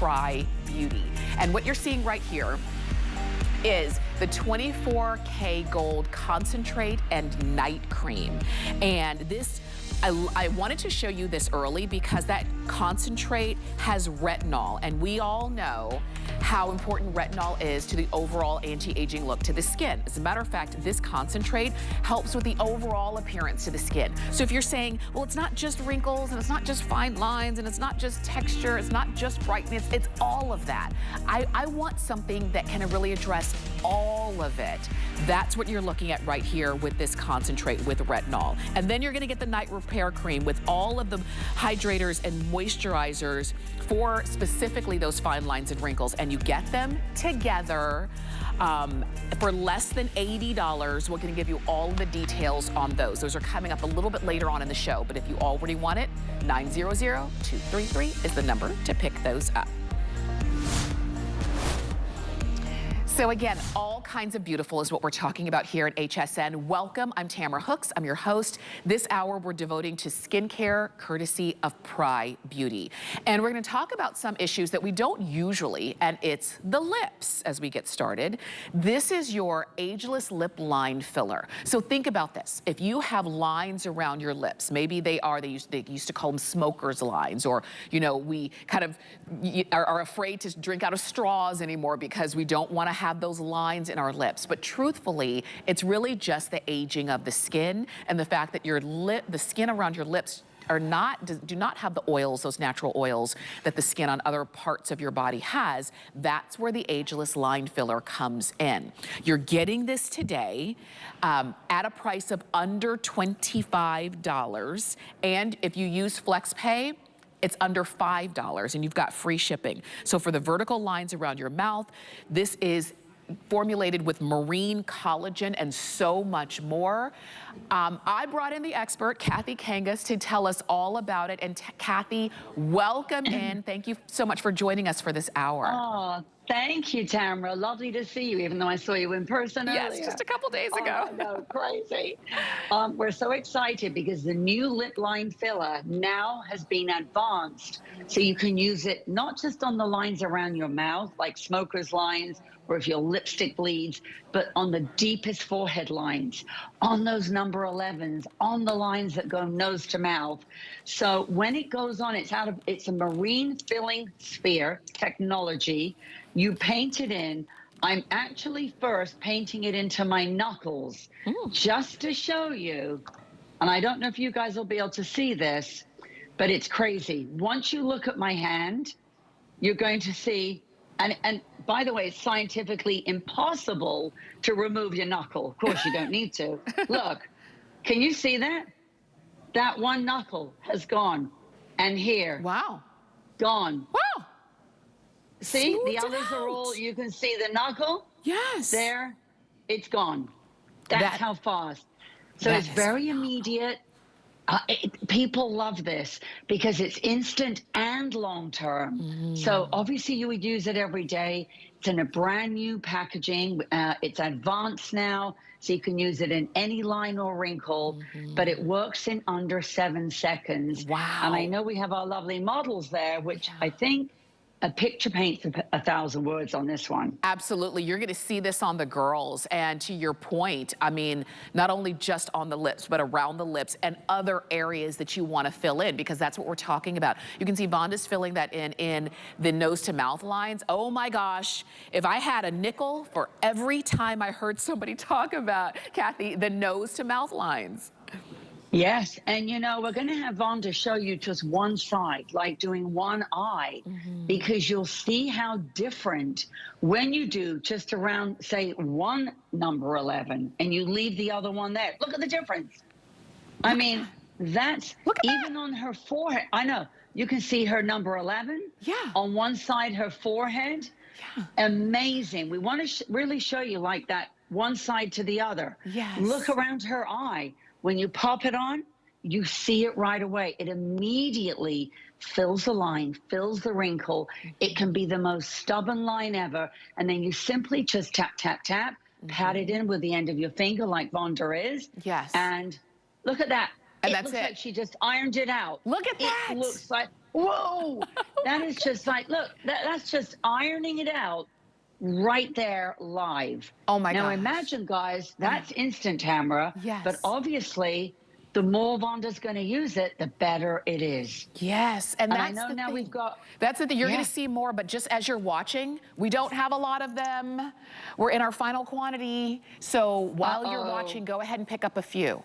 PRAI Beauty. And what you're seeing right here is the 24K Gold Concentrate and Night Cream. And this, I wanted to show you this early because that concentrate has retinol, and we all know how important retinol is to the overall anti-aging look to the skin. As a matter of fact, this concentrate helps with the overall appearance to the skin. So if you're saying, well, it's not just wrinkles, and it's not just fine lines, and it's not just texture, it's not just brightness, it's all of that. I want something that can really address all of it. That's what you're looking at right here with this concentrate with retinol. And then you're gonna get the night repair cream with all of the hydrators and moisturizers for specifically those fine lines and wrinkles. And you get them together for less than $80. We're gonna give you all of the details on those. Those are coming up a little bit later on in the show, but if you already want it, 900-233 is the number to pick those up. So again, all kinds of beautiful is what we're talking about here at HSN. Welcome, I'm Tamara Hooks, I'm your host. This hour we're devoting to skincare courtesy of PRAI Beauty. And we're gonna talk about some issues that we don't usually, and it's the lips as we get started. This is your ageless lip line filler. So think about this. If you have lines around your lips, maybe they used to call them smoker's lines, or you know, we kind of are afraid to drink out of straws anymore because we don't wanna have those lines in our lips. But truthfully, it's really just the aging of the skin and the fact that the skin around your lips do not have the oils, those natural oils that the skin on other parts of your body has. That's where the ageless line filler comes in. You're getting this today at a price of under $25. And if you use FlexPay, it's under $5 and you've got free shipping. So for the vertical lines around your mouth, this is formulated with marine collagen and so much more. I brought in the expert, Kathy Kangas, to tell us all about it. And Kathy, welcome in. Thank you so much for joining us for this hour. Oh, thank you, Tamara. Lovely to see you, even though I saw you in person earlier. Yes, just a couple days ago. Oh, no, crazy. We're so excited because the new lip line filler now has been advanced. So you can use it not just on the lines around your mouth, like smoker's lines, or if your lipstick bleeds, but on the deepest forehead lines, on those number 11s, on the lines that go nose to mouth. So when it goes on, it's a marine filling sphere technology. You paint it in. I'm actually first painting it into my knuckles just to show you, and I don't know if you guys will be able to see this, but it's crazy. Once you look at my hand, you're going to see, and by the way, it's scientifically impossible to remove your knuckle. Of course, you don't need to. Look, can you see that? That one knuckle has gone. And here. Wow. Gone. Wow. See, Smooth the others are all, you can see the knuckle. Yes. There, it's gone. That's how fast. So it's very immediate. People love this because it's instant and long-term. So obviously you would use it every day. It's in a brand new packaging. It's advanced now, so you can use it in any line or wrinkle, but it works in under 7 seconds. Wow. And I know we have our lovely models there, which I think a picture paints 1,000 words on this one. Absolutely, you're gonna see this on the girls. And to your point, I mean, not only just on the lips, but around the lips and other areas that you wanna fill in, because that's what we're talking about. You can see Vonda's filling that in the nose to mouth lines. Oh my gosh, if I had a nickel for every time I heard somebody talk about, Kathy, the nose to mouth lines. Yes, and you know, we're gonna have Vonda show you just one side, like doing one eye, because you'll see how different when you do just around, say, one number 11, and you leave the other one there. Look at the difference. I mean, that's even on her forehead. I know, you can see her number 11 on one side, her forehead. Amazing. We wanna really show you like that one side to the other. Yes. Look around her eye. When you pop it on, you see it right away. It immediately fills the line, fills the wrinkle. It can be the most stubborn line ever. And then you simply just tap, tap, tap, pat it in with the end of your finger like Vonda is. Yes. And look at that. And it that's looks it. like she just ironed it out. Look at that. It looks like, Whoa, that is just like, look, that's just ironing it out right there live. Oh my Now gosh. imagine, guys, Yeah. that's instant camera, but Yes. obviously the more Vonda's going to use it, the better it is. Yes, and And I that's know the now we've thing. got, That's the thing. You're going yeah. to see more, but just as you're watching, we don't have a lot of them. We're in our final quantity. So while you're Uh-oh. watching, go ahead and pick up a few.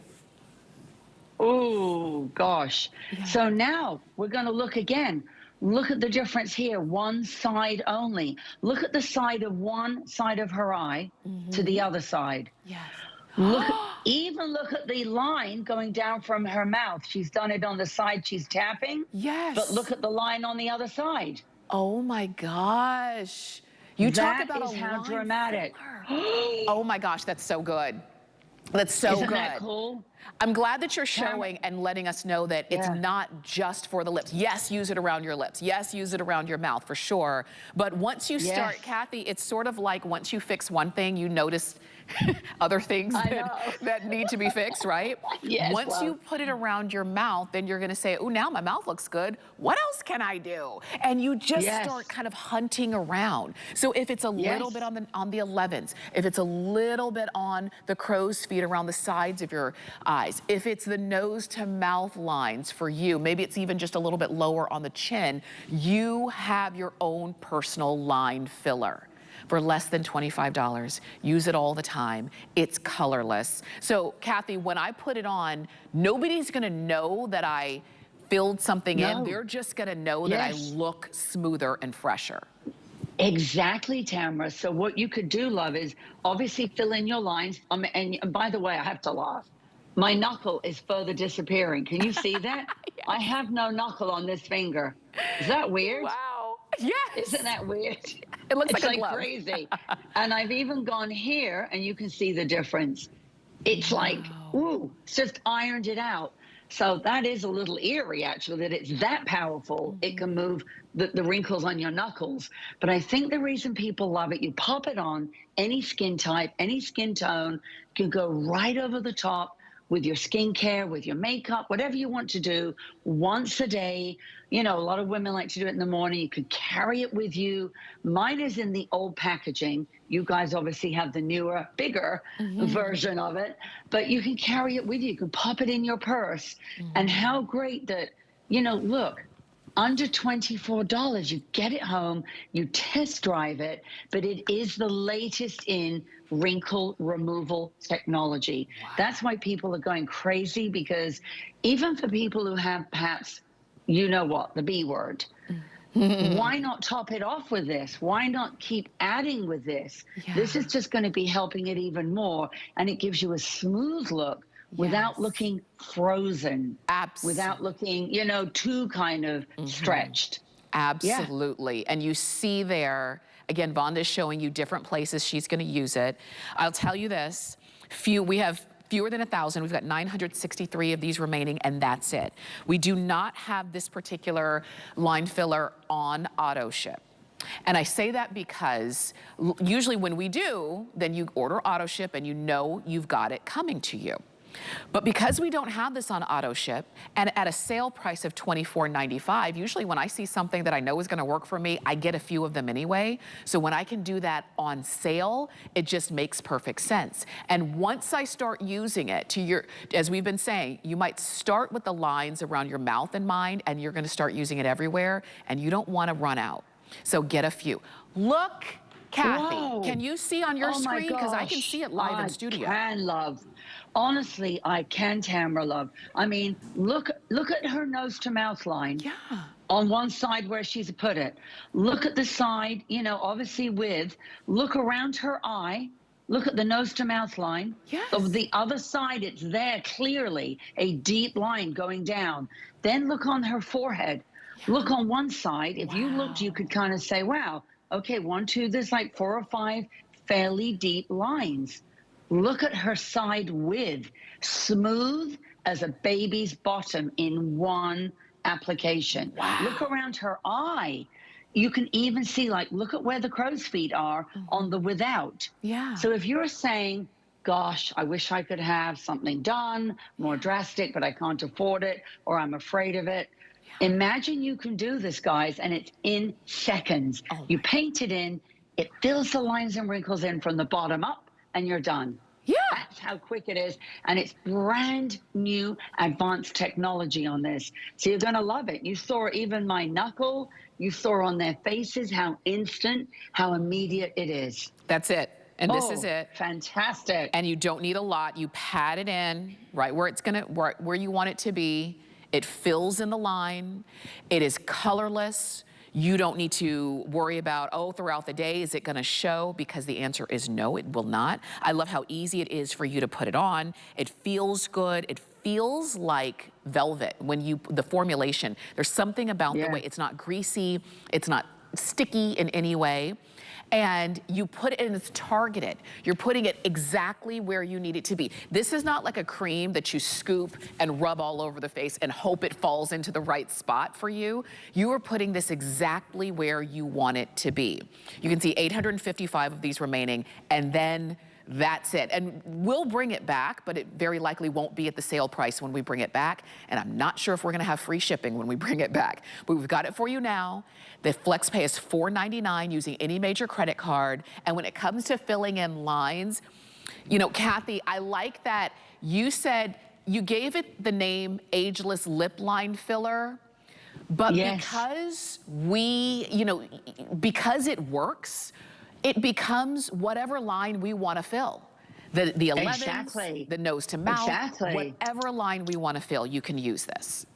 Oh, gosh. Yeah. So now we're going to look again. Look at the difference here, one side only. Look at the side of one side of her eye to the other side. Yes. Look, even look at the line going down from her mouth. She's done it on the side she's tapping, but look Yes. at the line on the other side. Oh my gosh. You talk That about a is how line dramatic. filler. Oh my gosh, that's so good. That's so Isn't that good. cool? I'm glad that you're Tamara, showing and letting us know that it's yeah. not just for the lips. Yes, use it around your lips. Yes, use it around your mouth for sure. But once you Yes. start, Kathy, it's sort of like once you fix one thing, you notice other things I know. that need to be fixed, right? Yes, Once you love. put it around your mouth, then you're gonna say, oh, now my mouth looks good. What else can I do? And you just Yes. start kind of hunting around. So if it's a little bit Yes. on the 11s, if it's a little bit on the crow's feet around the sides of your eyes, if it's the nose to mouth lines for you, maybe it's even just a little bit lower on the chin, you have your own personal line filler for less than $25. Use it all the time. It's colorless. So Kathy, when I put it on, nobody's gonna know that I filled something in. No. They're just gonna know that I Yes. look smoother and fresher. Exactly, Tamara. So what you could do, love, is obviously fill in your lines. And by the way, I have to laugh. My knuckle is further disappearing. Can you see that? Yes. I have no knuckle on this finger. Is that weird? Wow. Yes. Isn't that weird? It looks It's like a like glove. crazy. And I've even gone here and you can see the difference. It's like, Wow. ooh, it's just ironed it out. So that is a little eerie, actually, that it's that powerful. It can move the wrinkles on your knuckles. But I think the reason people love it, you pop it on, any skin type, any skin tone, can go right over the top with your skincare, with your makeup, whatever you want to do once a day. You know, a lot of women like to do it in the morning. You could carry it with you. Mine is in the old packaging. You guys obviously have the newer, bigger version of it, but you can carry it with you. You can pop it in your purse. And how great that, you know, look, under $24, you get it home, you test drive it, but it is the latest in wrinkle removal technology. Wow. That's why people are going crazy, because even for people who have perhaps, you know what, the B word, why not top it off with this? Why not keep adding with this? Yeah. This is just going to be helping it even more, and it gives you a smooth look without looking frozen, without looking, you know, too kind of stretched. Absolutely. Yeah. And you see there, again, Vonda is showing you different places she's going to use it. I'll tell you this, we have fewer than 1,000. We've got 963 of these remaining, and that's it. We do not have this particular line filler on auto ship. And I say that because usually when we do, then you order auto ship and you know you've got it coming to you. But because we don't have this on auto ship and at a sale price of $24.95, usually when I see something that I know is going to work for me, I get a few of them anyway. So when I can do that on sale, it just makes perfect sense. And once I start using it to your, as we've been saying, you might start with the lines around your mouth in mind, and you're going to start using it everywhere, and you don't want to run out. So get a few. Look, Kathy, Whoa. Can you see on your screen? Because I can see it live in studio. I can, love. Honestly, I can, Tamara, love. I mean, look at her nose to mouth line. Yeah. On one side where she's put it. Look at the side, you know, obviously look around her eye. Look at the nose to mouth line. Yes. Of the other side, it's there clearly, a deep line going down. Then look on her forehead. Yeah. Look on one side. If you looked, you could kind of say, wow, okay, 1, 2, there's like 4 or 5 fairly deep lines. Look at her side width, smooth as a baby's bottom in one application. Wow. Look around her eye. You can even see, like, look at where the crow's feet are on the without. Yeah. So if you're saying, gosh, I wish I could have something done more drastic, but I can't afford it, or I'm afraid of it, Imagine you can do this, guys, and it's in seconds. Oh You my. paint it in, it fills the lines and wrinkles in from the bottom up, and you're done. Yeah. That's how quick it is. And it's brand new advanced technology on this. So you're going to love it. You saw even my knuckle. You saw on their faces how instant, how immediate it is. That's it. And this is Oh, it. fantastic. And you don't need a lot. You pat it in right where it's gonna, where you want it to be. It fills in the line. It is colorless. You don't need to worry about, oh, throughout the day, is it gonna show? Because the answer is no, it will not. I love how easy it is for you to put it on. It feels good. It feels like velvet when you, the formulation. There's something about the way it's not greasy. It's not sticky in any way. And you put it, and it's targeted. You're putting it exactly where you need it to be. This is not like a cream that you scoop and rub all over the face and hope it falls into the right spot for you. You are putting this exactly where you want it to be. You can see 855 of these remaining, and then that's it. And we'll bring it back, but it very likely won't be at the sale price when we bring it back. And I'm not sure if we're gonna have free shipping when we bring it back. But we've got it for you now. The FlexPay is $4.99 using any major credit card. And when it comes to filling in lines, you know, Kathy, I like that you said, you gave it the name Ageless Lip Line Filler. But because we, you know, because it works, it becomes whatever line we want to fill. The 11s, the nose to mouth, whatever line we want to fill, you can use this.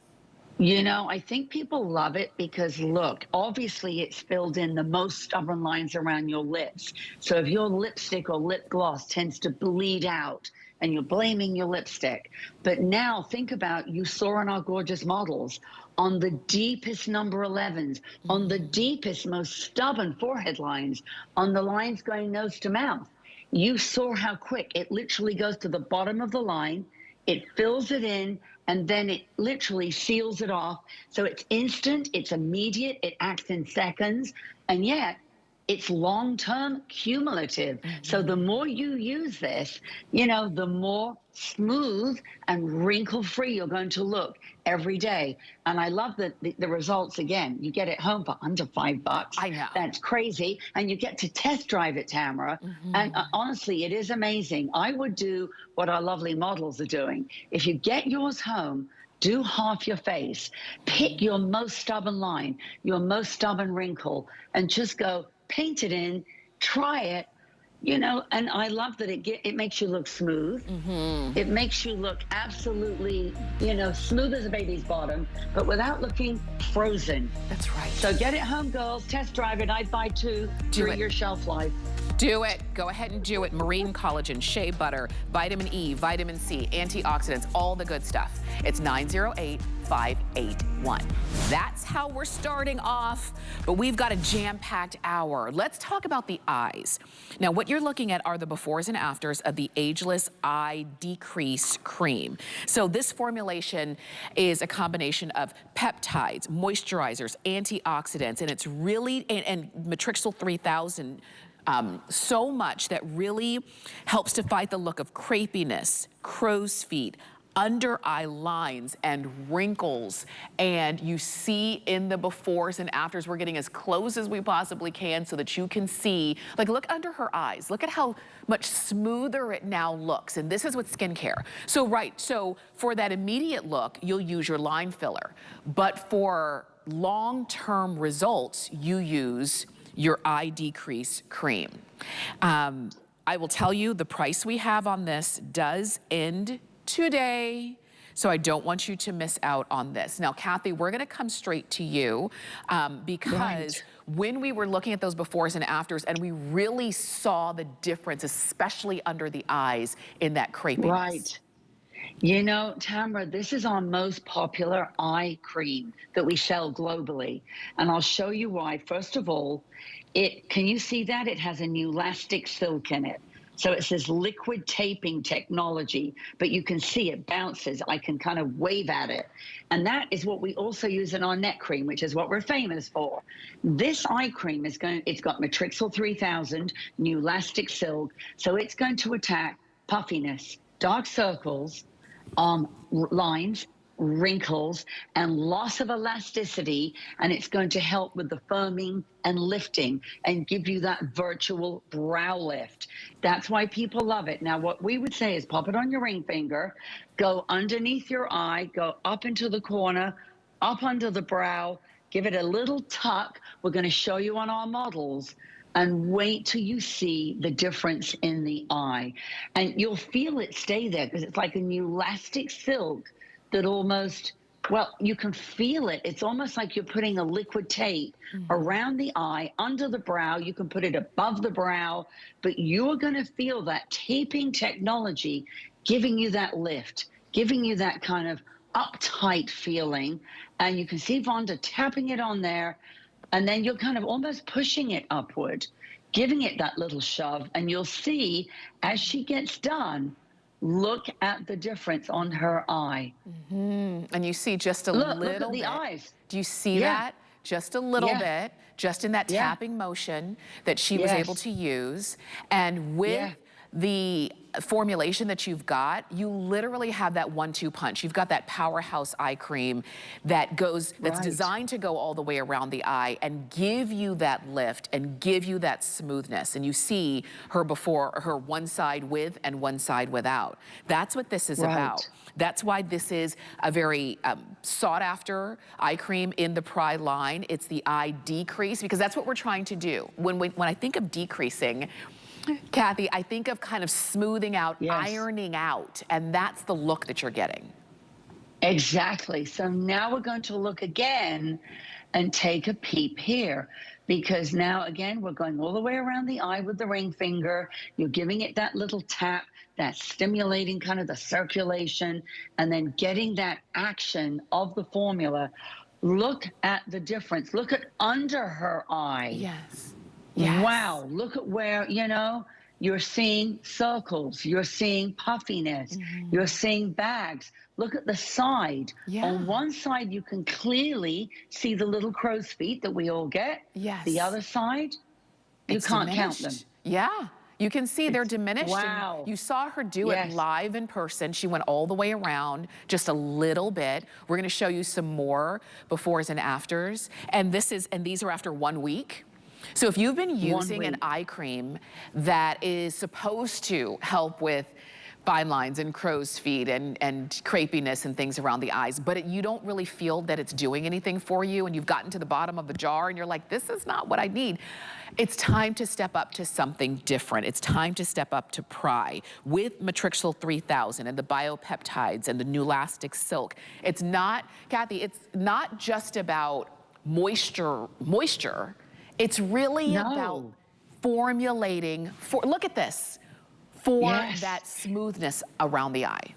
You know, I think people love it because, look, obviously it's filled in the most stubborn lines around your lips. So if your lipstick or lip gloss tends to bleed out and you're blaming your lipstick. But now think about, you saw on our gorgeous models, on the deepest number 11s, on the deepest, most stubborn forehead lines, on the lines going nose to mouth. You saw how quick it literally goes to the bottom of the line, it fills it in, and then it literally seals it off. So it's instant, it's immediate, it acts in seconds, and yet it's long-term cumulative. So the more you use this, you know, the more smooth and wrinkle-free you're going to look every day. And I love that the results, again, you get it home for under $5. I know. That's crazy. And you get to test drive it, Tamara. And honestly, it is amazing. I would do what our lovely models are doing. If you get yours home, do half your face, pick your most stubborn line, your most stubborn wrinkle, and just go, paint it in, try it, you know, and I love that it makes you look smooth. It makes you look absolutely, you know, smooth as a baby's bottom, but without looking frozen. That's right. So get it home, girls. Test drive it. I'd buy 2 for your shelf life. Do it. Go ahead and do it. Marine collagen, shea butter, vitamin E, vitamin C, antioxidants, all the good stuff. It's 908-581. That's how we're starting off, but we've got a jam-packed hour. Let's talk about the eyes. Now, what you're looking at are the befores and afters of the Ageless Eye Decrease Cream. So this formulation is a combination of peptides, moisturizers, antioxidants, and it's really, and Matrixyl 3000, so much that really helps to fight the look of crepiness, crow's feet, under eye lines and wrinkles. And you see in the befores and afters, we're getting as close as we possibly can so that you can see, like, look under her eyes. Look at how much smoother it now looks. And this is with skincare. So, so for that immediate look, you'll use your line filler. But for long-term results, you use your eye decrease cream. I will tell you the price we have on this does end today, so I don't want you to miss out on this. Now, Kathy, we're gonna come straight to you because when we were looking at those befores and afters, and we really saw the difference, especially under the eyes, in that crepiness. You know, Tamara, this is our most popular eye cream that we sell globally. And I'll show you why. First of all, can you see that? It has a new elastic silk in it. So it says liquid taping technology, but you can see it bounces. I can kind of wave at it. And that is what we also use in our neck cream, which is what we're famous for. This eye cream it's got Matrixyl 3000, new elastic silk. So it's going to attack puffiness, dark circles, lines, wrinkles and loss of elasticity, and it's going to help with the firming and lifting and give you that virtual brow lift. That's why people love it. Now, what we would say is pop it on your ring finger, go underneath your eye, go up into the corner, up under the brow, give it a little tuck. We're going to show you on our models, and wait till you see the difference in the eye. And you'll feel it stay there because it's like an elastic silk that almost, well, you can feel it. It's almost like you're putting a liquid tape around the eye, under the brow. You can put it above the brow, but you're going to feel that taping technology giving you that lift, giving you that kind of uptight feeling. And you can see Vonda tapping it on there. And then you're kind of almost pushing it upward, giving it that little shove. And you'll see as she gets done, look at the difference on her eye. And you see just a Look little at the bit. eyes. Do you see Yeah. that? Just a little Yeah. bit, just in that Yeah. tapping motion that she was Yes. able to use. And with Yeah. the formulation that you've got, you literally have that 1-2 punch. You've got that powerhouse eye cream that goes, that's Right. designed to go all the way around the eye and give you that lift and give you that smoothness. And you see her before, her one side with and one side without. That's what this is Right. about. That's why this is a very sought after eye cream in the PRAI line. It's the eye decrease, because that's what we're trying to do. When I think of decreasing, Kathy, I think of kind of smoothing out, Yes. ironing out, and that's the look that you're getting. Exactly. So now we're going to look again and take a peep here, because now again we're going all the way around the eye with the ring finger. You're giving it that little tap, that stimulating kind of the circulation, and then getting that action of the formula. Look at the difference. Look at under her eye. Yes. Yes. Wow, look at where, you know, you're seeing circles, you're seeing puffiness, you're seeing bags. Look at the side. Yeah. On one side, you can clearly see the little crow's feet that we all get. Yes. The other side, you It's can't count them. diminished. Yeah. You can see they're diminished. Wow. And you saw her do Yes. it live in person. She went all the way around, just a little bit. We're going to show you some more befores and afters. And these are after 1 week. So if you've been using an eye cream that is supposed to help with fine lines and crow's feet and crepiness and things around the eyes, but you don't really feel that it's doing anything for you, and you've gotten to the bottom of the jar and you're like, this is not what I need. It's time to step up to something different. It's time to step up to PRAI with Matrixyl 3000 and the biopeptides and the new elastic silk. It's not, Kathy, it's not just about moisture. It's really about formulating, look at this, for that smoothness around the eye.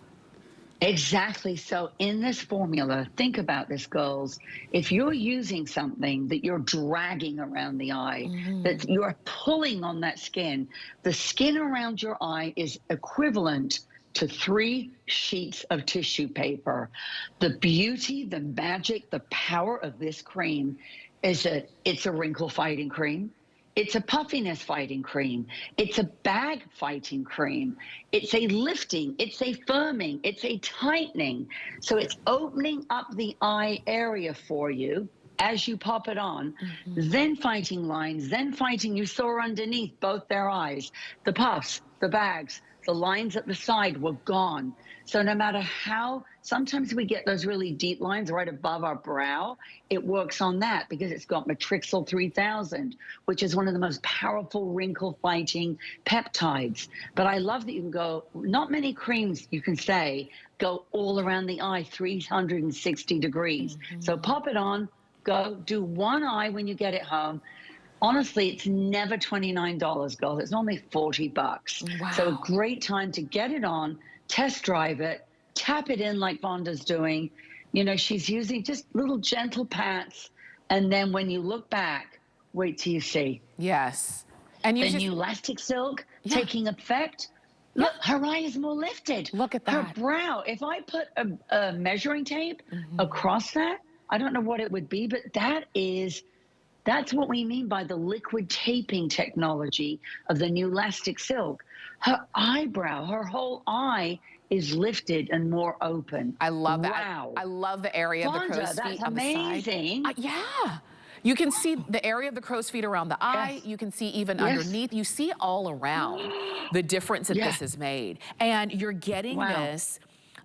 Exactly. So in this formula, think about this, girls. If you're using something that you're dragging around the eye, that you're pulling on that skin, the skin around your eye is equivalent to 3 sheets of tissue paper. The beauty, the magic, the power of this cream is that it's a wrinkle fighting cream. It's a puffiness fighting cream. It's a bag fighting cream. It's a lifting, it's a firming, it's a tightening. So it's opening up the eye area for you as you pop it on, then fighting lines, then fighting, you saw underneath both their eyes, the puffs, the bags, the lines at the side were gone. So no matter how, sometimes we get those really deep lines right above our brow, it works on that because it's got Matrixyl 3000, which is one of the most powerful wrinkle fighting peptides. But I love that you can go, not many creams you can say go all around the eye 360 degrees. So pop it on, go do one eye when you get it home. Honestly, it's never $29, girls. It's normally 40 bucks. Wow. So a great time to get it on, test drive it, tap it in like Vonda's doing. You know, she's using just little gentle pats. And then when you look back, wait till you see. Yes. And you the new elastic silk taking effect. Yeah. Look, her eye is more lifted. Look at Her that. brow. If I put a measuring tape across that, I don't know what it would be, but that's what we mean by the liquid taping technology of the new elastic silk. Her eyebrow, her whole eye is lifted and more open. I love that. Wow. I love the area of the crow's feet That's on the side. amazing. Yeah. You can see the area of the crow's feet around the eye. Yes. You can see even Yes. underneath. You see all around the difference that this has made. And you're getting this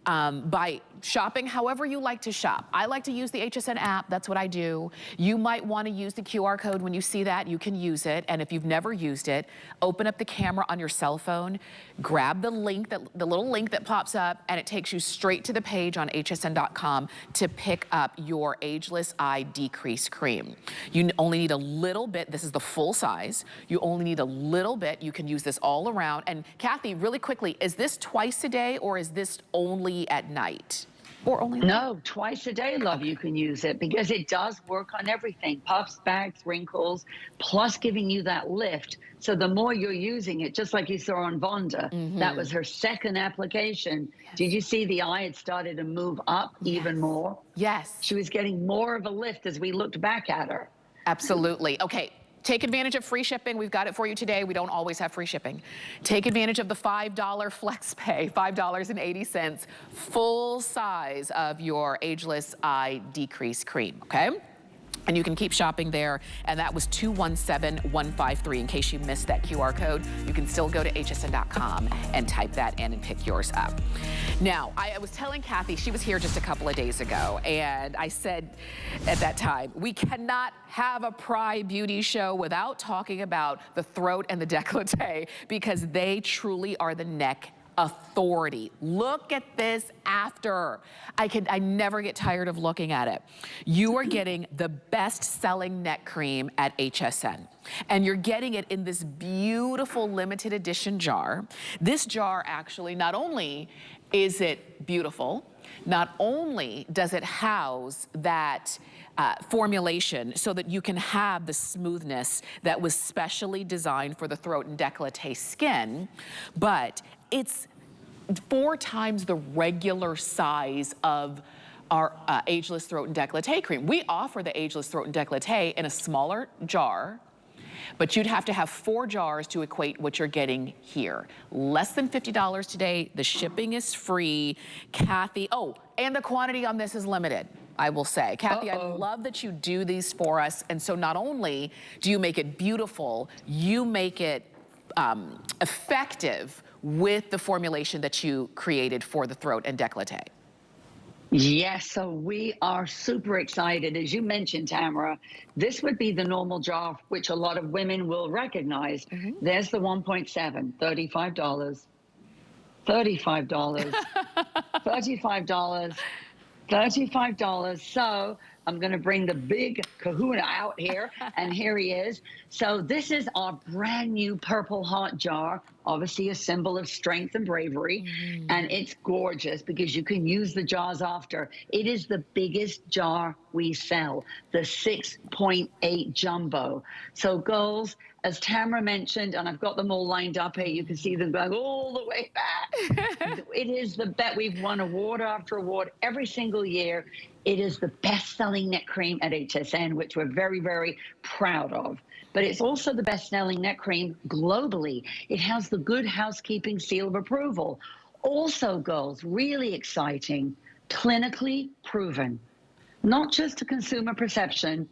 by shopping however you like to shop. I like to use the HSN app. That's what I do. You might want to use the QR code. When you see that, you can use it. And if you've never used it, open up the camera on your cell phone, grab the link, the little link that pops up, and it takes you straight to the page on hsn.com to pick up your Ageless Eye Decrease Cream. You only need a little bit. This is the full size. You only need a little bit. You can use this all around. And Kathy, really quickly, is this twice a day or is this only at night? Or only No, twice a day, love, you can use it because it does work on everything. Puffs, bags, wrinkles, plus giving you that lift. So the more you're using it, just like you saw on Vonda, that was her second application. Did you see the eye had started to move up even more? Yes. She was getting more of a lift as we looked back at her. Absolutely. Okay. Take advantage of free shipping. We've got it for you today. We don't always have free shipping. Take advantage of the $5 flex pay, $5.80, full size of your Ageless Eye Decrease Cream, okay? And you can keep shopping there. And that was 217153. In case you missed that QR code, you can still go to hsn.com and type that in and pick yours up. Now, I was telling Kathy, she was here just a couple of days ago, and I said at that time, we cannot have a PRAI beauty show without talking about the throat and the décolleté, because they truly are the neck authority. Look at this after. I never get tired of looking at it. You are getting the best-selling neck cream at HSN. And you're getting it in this beautiful limited edition jar. This jar actually, not only is it beautiful, not only does it house that formulation so that you can have the smoothness that was specially designed for the throat and décolleté skin, but it's 4 times the regular size of our Ageless Throat and Décolleté Cream. We offer the Ageless Throat and Décolleté in a smaller jar, but you'd have to have 4 jars to equate what you're getting here. Less than $50 today. The shipping is free. Kathy, oh, and the quantity on this is limited, I will say. Kathy, I love that you do these for us. And so not only do you make it beautiful, you make it effective with the formulation that you created for the throat and décolleté. Yes, so we are super excited. As you mentioned, Tamara, this would be the normal jar, which a lot of women will recognize. There's the 1.7, $35, $35, $35, $35. So I'm going to bring the big kahuna out here, and here he is. So this is our brand new Purple Heart jar, obviously a symbol of strength and bravery, and it's gorgeous because you can use the jars after. It is the biggest jar we sell, the 6.8 jumbo. So girls, as Tamara mentioned, and I've got them all lined up here, you can see them going all the way back. It is the bet. We've won award after award every single year. It is the best-selling neck cream at HSN, which we're very, very proud of. But it's also the best-selling neck cream globally. It has the Good Housekeeping seal of approval. Also, girls, really exciting, clinically proven. Not just a consumer perception,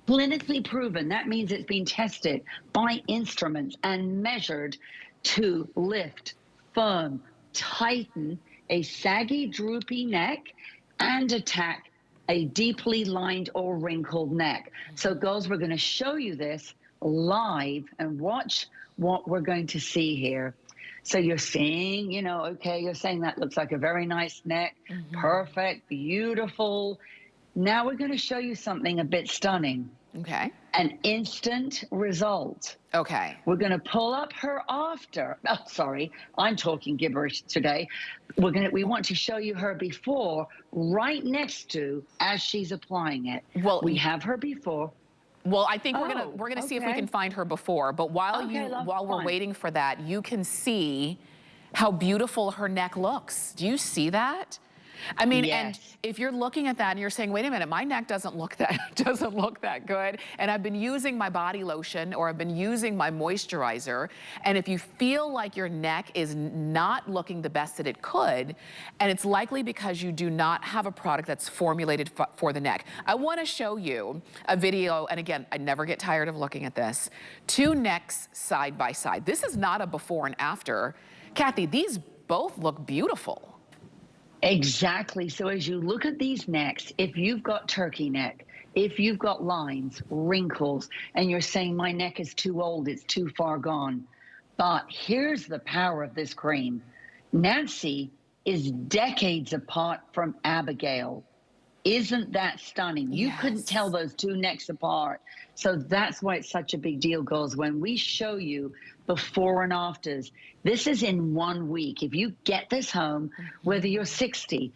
clinically proven. That means it's been tested by instruments and measured to lift, firm, tighten a saggy, droopy neck and attack a deeply lined or wrinkled neck. So girls, we're going to show you this live and watch what we're going to see here. So you're seeing, you know, okay, you're saying that looks like a very nice neck, perfect, beautiful. Now we're going to show you something a bit stunning. Okay. An instant result. Okay. We're going to pull up her after. Oh, sorry, I'm talking gibberish today. We want to show you her before, right next to as she's applying it. Well, we have her before. Well, I think we're gonna see if we can find her before. But while we're waiting for that, you can see how beautiful her neck looks. Do you see that? I mean, and Yes. if you're looking at that and you're saying, wait a minute, my neck doesn't look that good, and I've been using my body lotion or I've been using my moisturizer, and if you feel like your neck is not looking the best that it could, and it's likely because you do not have a product that's formulated for the neck. I want to show you a video, and again, I never get tired of looking at this. Two necks side by side. This is not a before and after. Kathy, these both look beautiful. Exactly. So as you look at these necks, if you've got turkey neck, if you've got lines, wrinkles, and you're saying my neck is too old, it's too far gone. But here's the power of this cream. Nancy is decades apart from Abigail. Isn't that stunning? You couldn't tell those two necks apart. So that's why it's such a big deal, girls. When we show you before and afters, this is in 1 week. If you get this home, whether you're 60,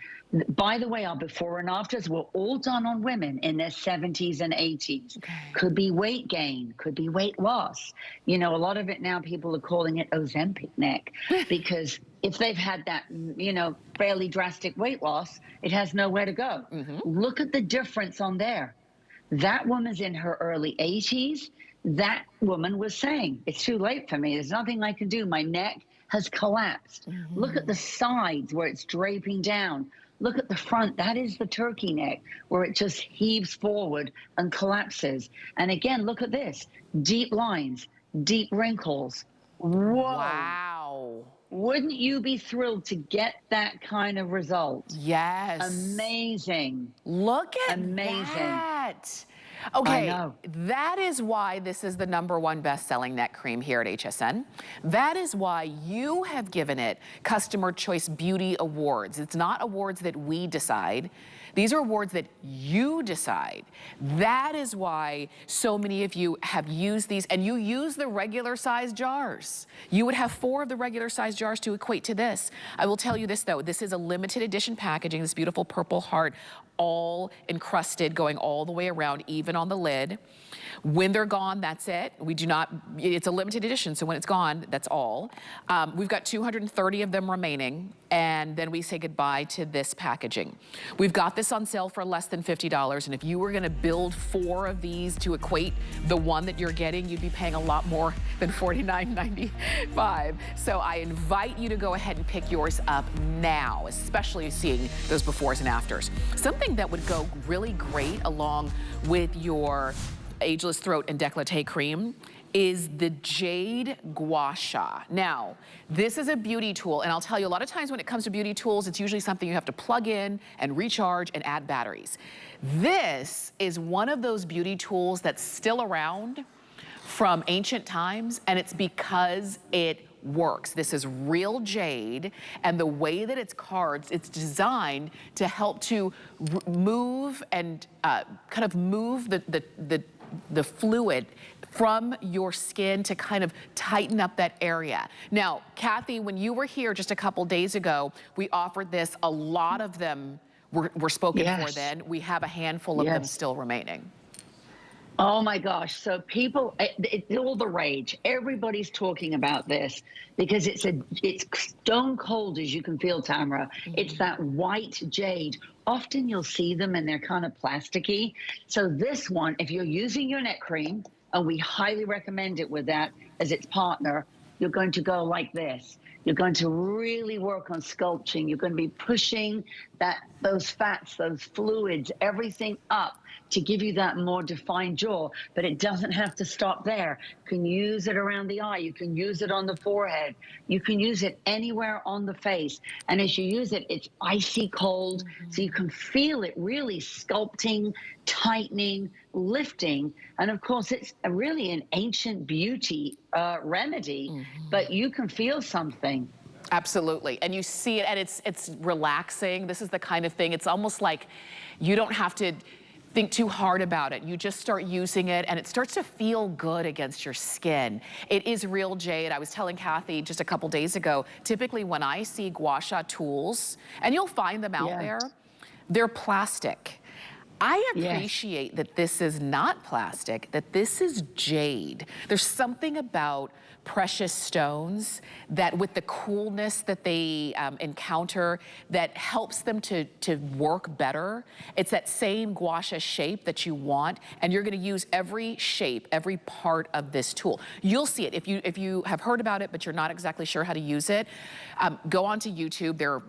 by the way, our before and afters were all done on women in their 70s and 80s. Could be weight gain, could be weight loss. You know, a lot of it now, people are calling it Ozempic neck because if they've had that, you know, fairly drastic weight loss, it has nowhere to go. Look at the difference on there. That woman's in her early 80s. That woman was saying, it's too late for me. There's nothing I can do. My neck has collapsed. Look at the sides where it's draping down. Look at the front. That is the turkey neck where it just heaves forward and collapses. And again, look at this. Deep lines, deep wrinkles. Whoa. Wow. Wouldn't you be thrilled to get that kind of result? Yes. Amazing. Look at Amazing. that. Okay, I know. that is why this is the #1 best-selling neck cream here at HSN. That is why you have given it Customer Choice Beauty Awards. It's not awards that we decide. These are awards that you decide. That is why so many of you have used these, and you use the regular size jars. You would have 4 of the regular size jars to equate to this. I will tell you this though, this is a limited edition packaging, this beautiful purple heart, all encrusted, going all the way around, even on the lid. When they're gone, that's it. We do not, it's a limited edition, so when it's gone, that's all. We've got 230 of them remaining, and then we say goodbye to this packaging. We've got this on sale for less than $50, and if you were gonna build 4 of these to equate the one that you're getting, you'd be paying a lot more than $49.95. So I invite you to go ahead and pick yours up now, especially seeing those befores and afters. Something that would go really great along with your Ageless Throat and Décolleté cream is the Jade Gua Sha. Now, this is a beauty tool, and I'll tell you, a lot of times when it comes to beauty tools, it's usually something you have to plug in and recharge and add batteries. This is one of those beauty tools that's still around from ancient times, and it's because it works. This is real jade, and the way that it's carved, it's designed to help to move and kind of move the fluid from your skin to kind of tighten up that area. Now, Kathy, when you were here just a couple days ago, we offered this. A lot of them were spoken for then. We have a handful of them still remaining. Oh my gosh. So people, it's all the rage. Everybody's talking about this because it's stone cold, as you can feel, Tamara. It's that white jade. Often you'll see them and they're kind of plasticky. So this one, if you're using your neck cream, and we highly recommend it with that as its partner, you're going to go like this. You're going to really work on sculpting. You're going to be pushing those fats, those fluids, everything up to give you that more defined jaw, but it doesn't have to stop there. You can use it around the eye. You can use it on the forehead. You can use it anywhere on the face. And as you use it, it's icy cold, so you can feel it really sculpting, tightening, lifting. And of course, it's really an ancient beauty remedy, but you can feel something. Absolutely, and you see it, and it's relaxing. This is the kind of thing, it's almost like you don't have to think too hard about it. You just start using it and it starts to feel good against your skin. It is real jade. I was telling Kathy just a couple days ago, typically when I see gua sha tools, and you'll find them out there, they're plastic. I Yes. appreciate that this is not plastic, that this is jade. There's something about precious stones that with the coolness that they encounter that helps them to work better. It's that same gua sha shape that you want, and you're gonna use every shape, every part of this tool. You'll see it. If you have heard about it, but you're not exactly sure how to use it, go onto YouTube. There are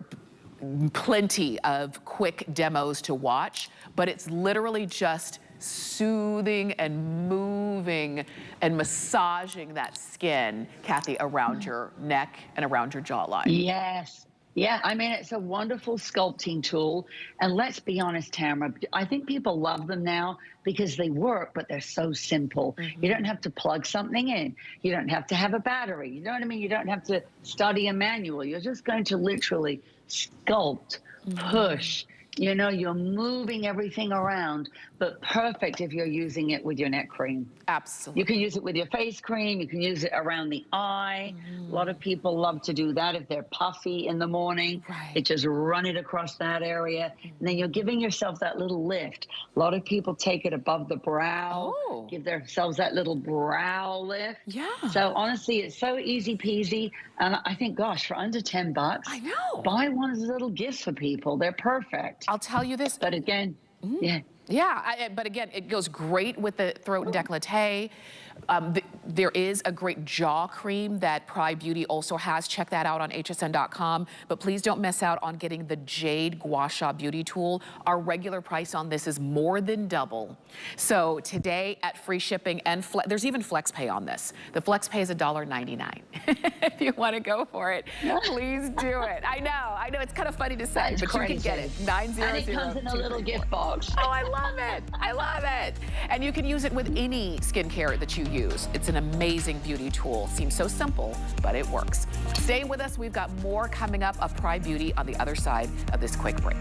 plenty of quick demos to watch, but it's literally just soothing and moving and massaging that skin, Kathy, around your neck and around your jawline. Yes. Yeah, I mean, it's a wonderful sculpting tool. And let's be honest, Tamara, I think people love them now because they work, but they're so simple. You don't have to plug something in. You don't have to have a battery. You know what I mean? You don't have to study a manual. You're just going to literally sculpt, push. You know, you're moving everything around, but perfect if you're using it with your neck cream. Absolutely. You can use it with your face cream. You can use it around the eye. A lot of people love to do that if they're puffy in the morning. Right. They just run it across that area. And then you're giving yourself that little lift. A lot of people take it above the brow, give themselves that little brow lift. Yeah. So honestly, it's so easy peasy. And I think, gosh, for under $10, I know. buy one as little gifts for people. They're perfect. I'll tell you this. But again, yeah. Yeah, but again, it goes great with the throat and décolleté. There is a great jaw cream that PRAI Beauty also has. Check that out on hsn.com. But please don't miss out on getting the Jade Gua Sha Beauty Tool. Our regular price on this is more than double. So today at free shipping and there's even flex pay on this. The flex pay is $1.99. If you want to go for it, please do it. I know, it's kind of funny to say, That's but crazy. you can get it. 900. And it comes in a little gift box. Oh, I love it. I love it. And you can use it with any skincare that you use. It's an amazing beauty tool. Seems so simple, but it works. Stay with us. We've got more coming up of PRAI Beauty on the other side of this quick break.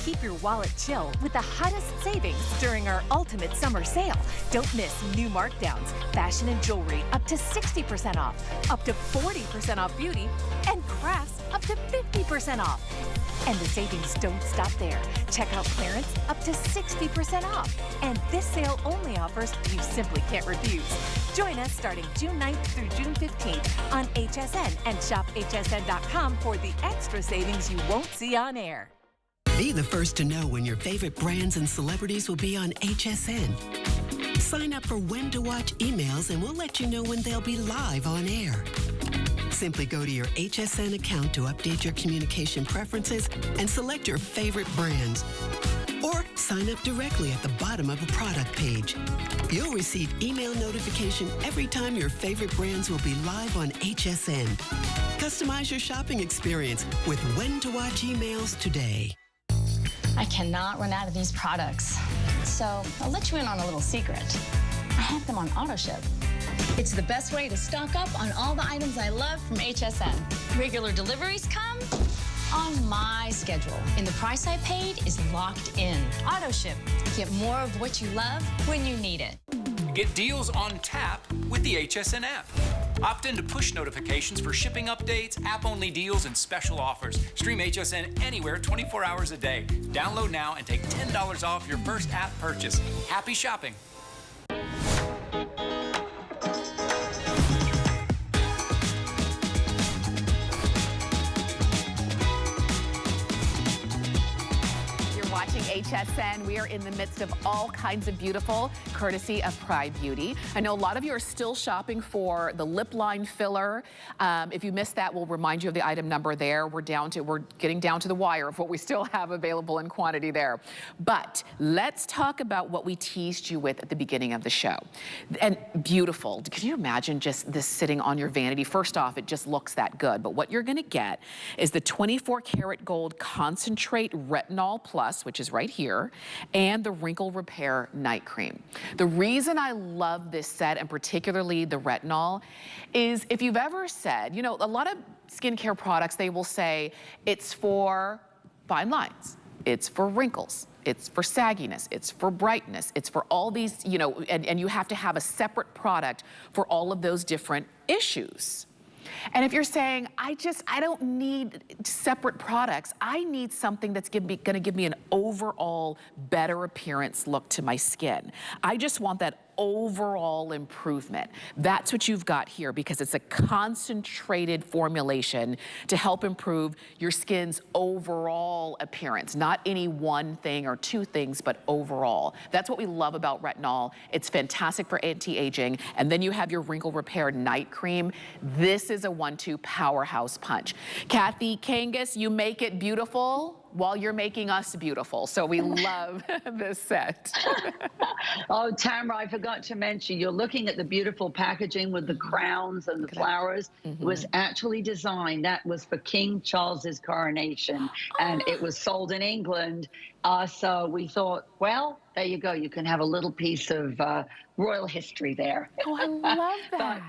Keep your wallet chill with the hottest savings during our ultimate summer sale. Don't miss new markdowns, fashion and jewelry up to 60% off, up to 40% off beauty, and crafts up to 50% off. And the savings don't stop there. Check out clearance up to 60% off. And this sale only offers you simply can't refuse. Join us starting June 9th through June 15th on HSN and shop hsn.com for the extra savings you won't see on air. Be the first to know when your favorite brands and celebrities will be on HSN. Sign up for When to Watch emails and we'll let you know when they'll be live on air. Simply go to your HSN account to update your communication preferences and select your favorite brands. Or sign up directly at the bottom of a product page. You'll receive email notification every time your favorite brands will be live on HSN. Customize your shopping experience with When to Watch emails today. I cannot run out of these products. So I'll let you in on a little secret. I have them on auto ship. It's the best way to stock up on all the items I love from HSN. Regular deliveries come on my schedule. And the price I paid is locked in. Auto ship. Get more of what you love when you need it. Get deals on tap with the HSN app. Opt into push notifications for shipping updates, app-only deals, and special offers. Stream HSN anywhere 24 hours a day. Download now and take $10 off your first app purchase. Happy shopping. Watching HSN, we are in the midst of all kinds of beautiful, courtesy of PRAI Beauty. I know a lot of you are still shopping for the lip line filler. If you missed that, we'll remind you of the item number there. We're getting down to the wire of what we still have available in quantity there. But let's talk about what we teased you with at the beginning of the show. And beautiful. Can you imagine just this sitting on your vanity? First off, it just looks that good. But what you're gonna get is the 24 karat gold concentrate retinol plus, which is right here, and the wrinkle repair night cream. The reason I love this set, and particularly the retinol, is if you've ever said, you know, a lot of skincare products, they will say it's for fine lines, it's for wrinkles, it's for sagginess, it's for brightness, it's for all these, you know, and you have to have a separate product for all of those different issues. And if you're saying, I don't need separate products, I need something that's gonna give me an overall better appearance look to my skin. I just want that overall improvement. That's what you've got here, because it's a concentrated formulation to help improve your skin's overall appearance, not any one thing or two things, but overall. That's what we love about retinol. It's fantastic for anti-aging. And then you have your wrinkle repair night cream. This is a 1-2 powerhouse punch. Kathy Kangas, you make it beautiful while you're making us beautiful. So we love this set. Oh, Tamara, I forgot to mention, you're looking at the beautiful packaging with the crowns and the flowers. It was actually designed, that was for King Charles's coronation, and it was sold in England. So we thought, well, there you go. You can have a little piece of royal history there. Oh, I love that.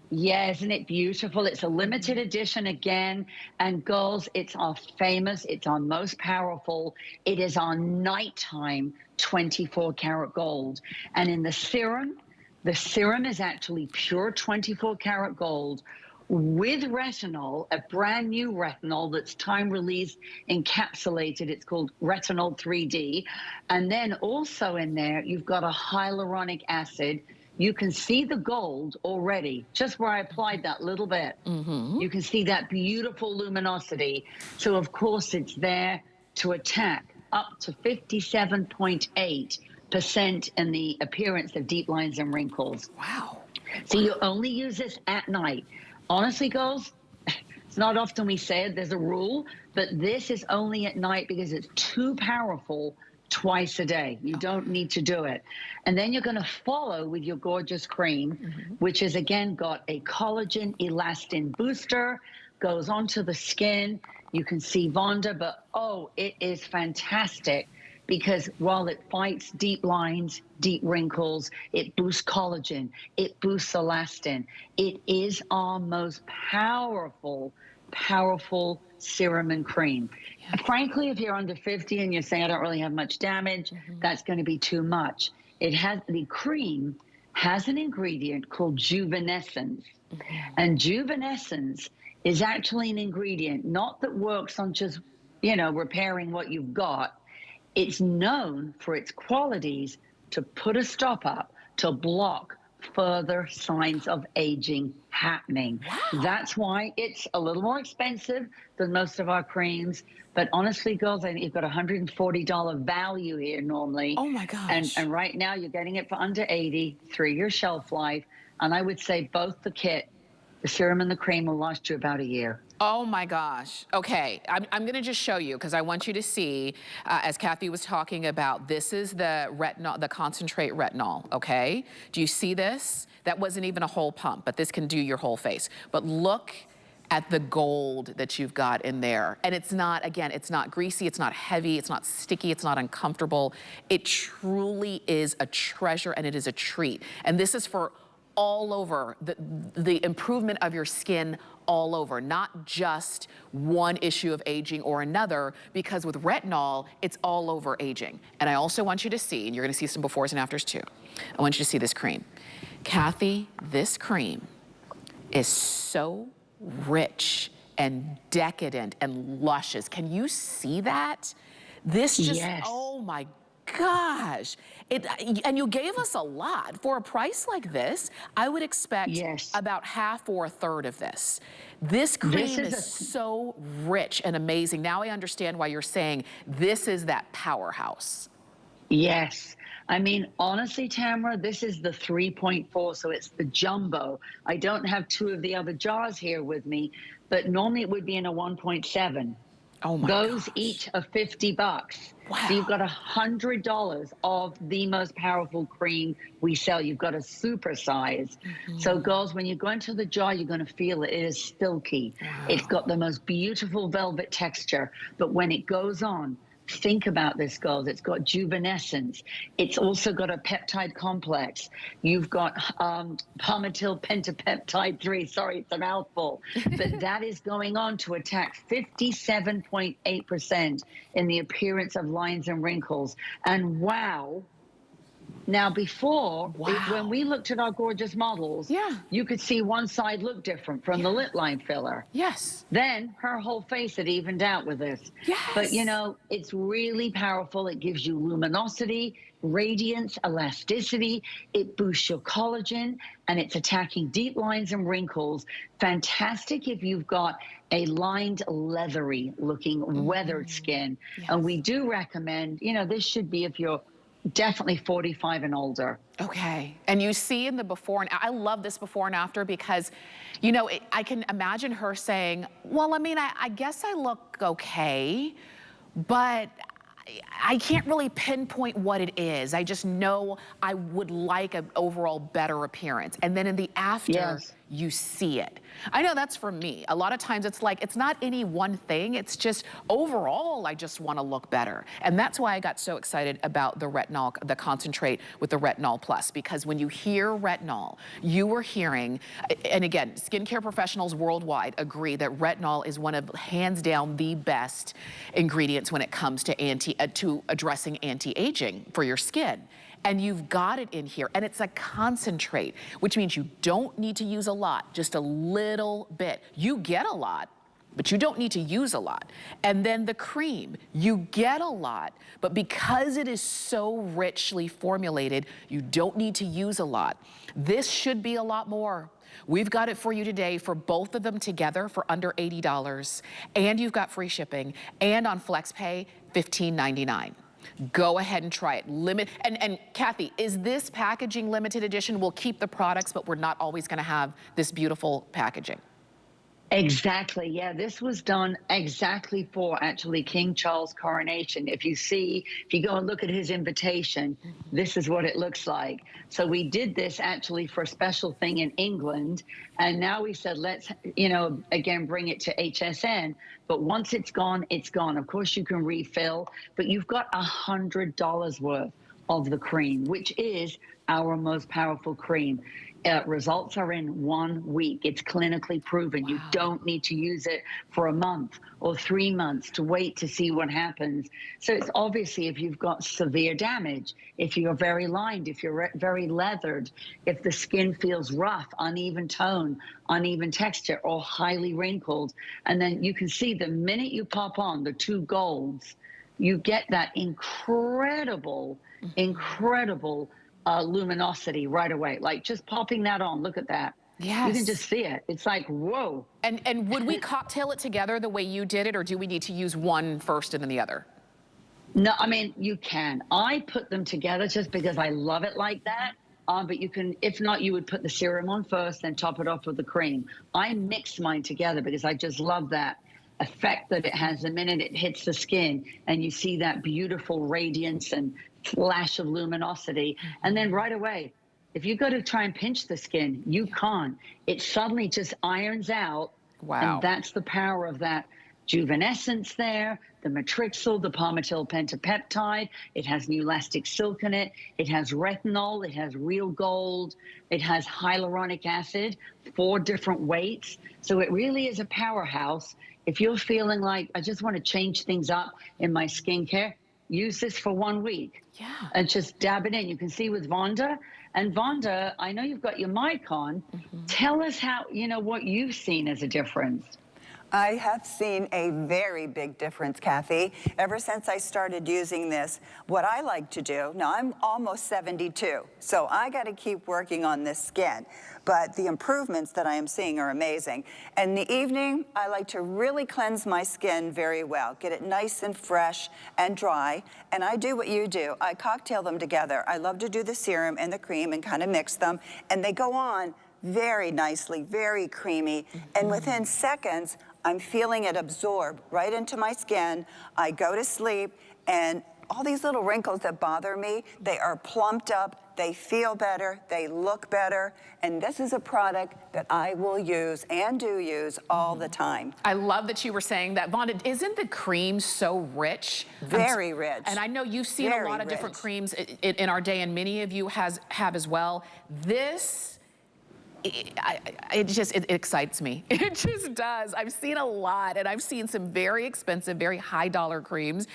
Yeah, isn't it beautiful? It's a limited edition again. And girls, it's our famous, it's our most powerful. It is our nighttime 24 karat gold. And in the serum is actually pure 24 karat gold with retinol, a brand new retinol that's time release encapsulated. It's called retinol 3D. And then also in there, you've got a hyaluronic acid. You can see the gold already, just where I applied that little bit. You can see that beautiful luminosity. So of course it's there to attack up to 57.8% in the appearance of deep lines and wrinkles. Wow. So you only use this at night. Honestly, girls, it's not often we say it, there's a rule, but this is only at night because it's too powerful twice a day. You don't need to do it. And then you're going to follow with your gorgeous cream, which is again got a collagen elastin booster, goes onto the skin. You can see Vonda, but oh, it is fantastic because while it fights deep lines, deep wrinkles, it boosts collagen, it boosts elastin. It is our most powerful serum and cream. Frankly, if you're under 50 and you're saying, I don't really have much damage, that's going to be too much. The cream has an ingredient called juvenescence. And juvenescence is actually an ingredient, not that works on just, repairing what you've got. It's known for its qualities to put a stop up, to block further signs of aging happening. Wow. That's why it's a little more expensive than most of our creams. But honestly, girls, I think you've got a $140 value here normally. Oh my gosh. And right now you're getting it for under 80, 3-year shelf life. And I would say both the kit, the serum and the cream will last you about a year. Oh my gosh. Okay, I'm gonna just show you because I want you to see, as Kathy was talking about, this is the retinol, the concentrate retinol, okay? Do you see this? That wasn't even a whole pump, but this can do your whole face. But look at the gold that you've got in there. And it's not, again, it's not greasy, it's not heavy, it's not sticky, it's not uncomfortable. It truly is a treasure and it is a treat. And this is for all over, the improvement of your skin all over, not just one issue of aging or another, because with retinol, it's all over aging. And I also want you to see, and you're gonna see some befores and afters too, I want you to see this cream. Kathy, this cream is so rich and decadent and luscious. Can you see that? This just, oh my gosh. And you gave us a lot. For a price like this, I would expect about half or a third of this. This cream is so rich and amazing. Now I understand why you're saying this is that powerhouse. Yes. I mean, honestly, Tamara, this is the 3.4, so it's the jumbo. I don't have 2 of the other jars here with me, but normally it would be in a 1.7. Oh my Those each are $50. Wow. So you've got $100 of the most powerful cream we sell. You've got a super size. So girls, when you go into the jar, you're going to feel it. It is silky. Wow. It's got the most beautiful velvet texture. But when it goes on, think about this, girls. It's got juvenescence. It's also got a peptide complex. You've got palmitil pentapeptide 3. Sorry, it's a mouthful. But that is going on to attack 57.8% in the appearance of lines and wrinkles. And wow, Now, before, Wow. when we looked at our gorgeous models, you could see one side look different from the lip line filler. Yes. Then her whole face had evened out with this. Yes. But you know, it's really powerful. It gives you luminosity, radiance, elasticity. It boosts your collagen, and it's attacking deep lines and wrinkles. Fantastic if you've got a lined, leathery looking, weathered skin. Yes. And we do recommend, you know, this should be if you're definitely 45 and older. Okay. And you see in the before, and I love this before and after because, you know, I can imagine her saying, well, I mean, I guess I look okay, but I can't really pinpoint what it is. I just know I would like an overall better appearance. And then in the after, you see it. I know that's for me. A lot of times it's like, it's not any one thing. It's just overall, I just want to look better. And that's why I got so excited about the retinol, the concentrate with the retinol plus, because when you hear retinol, you are hearing, and again, skincare professionals worldwide agree that retinol is one of, hands down, the best ingredients when it comes to addressing anti-aging for your skin. And you've got it in here, and it's a concentrate, which means you don't need to use a lot, just a little bit. You get a lot, but you don't need to use a lot. And then the cream, you get a lot, but because it is so richly formulated, you don't need to use a lot. This should be a lot more. We've got it for you today for both of them together for under $80, and you've got free shipping, and on FlexPay, $15.99. Go ahead and try it. And Kathy, is this packaging limited edition? We'll keep the products, but we're not always gonna have this beautiful packaging. Exactly, yeah, this was done exactly for actually King Charles' coronation. If you go and look at his invitation, this is what it looks like. So we did this actually for a special thing in England, and now we said, let's, you know, again, bring it to HSN, but once it's gone, it's gone. Of course you can refill, but you've got $100 worth of the cream, which is our most powerful cream. Results are in 1 week. It's clinically proven. Wow. You don't need to use it for a month or 3 months to wait to see what happens. So it's obviously if you've got severe damage, if you're very lined, if you're very leathered, if the skin feels rough, uneven tone, uneven texture, or highly wrinkled. And then you can see the minute you pop on the 2 golds, you get that incredible, incredible luminosity right away. Like just popping that on, look at that. Yes. You can just see it. It's like, whoa. And would we cocktail it together the way you did it, or do we need to use one first and then the other? No, I mean, you can. I put them together just because I love it like that. But you can, if not, you would put the serum on first, then top it off with the cream. I mix mine together because I just love that effect that it has the minute it hits the skin, and you see that beautiful radiance and flash of luminosity. And then right away, if you go to try and pinch the skin, you can't. It suddenly just irons out. Wow. And that's the power of that juvenescence there, the matrixyl, the palmitoyl pentapeptide. It has new elastic silk in it. It has retinol. It has real gold. It has hyaluronic acid, 4 different weights. So it really is a powerhouse. If you're feeling like, I just want to change things up in my skincare, use this for 1 week. Yeah. And just dab it in. You can see with Vonda. And Vonda, I know you've got your mic on. Tell us how, you know, what you've seen as a difference. I have seen a very big difference, Kathy. Ever since I started using this, what I like to do, now I'm almost 72, so I got to keep working on this skin, but the improvements that I am seeing are amazing. In the evening, I like to really cleanse my skin very well, get it nice and fresh and dry, and I do what you do. I cocktail them together. I love to do the serum and the cream and kind of mix them, and they go on very nicely, very creamy, and within seconds, I'm feeling it absorb right into my skin. I go to sleep, and all these little wrinkles that bother me, they are plumped up, they feel better, they look better, and this is a product that I will use and do use all the time. I love that you were saying that. Vonda, isn't the cream so rich? Very rich. And I know you've seen a lot of different creams in our day, and many of you have as well. This it excites me. It just does. I've seen a lot, and I've seen some very expensive, very high dollar creams.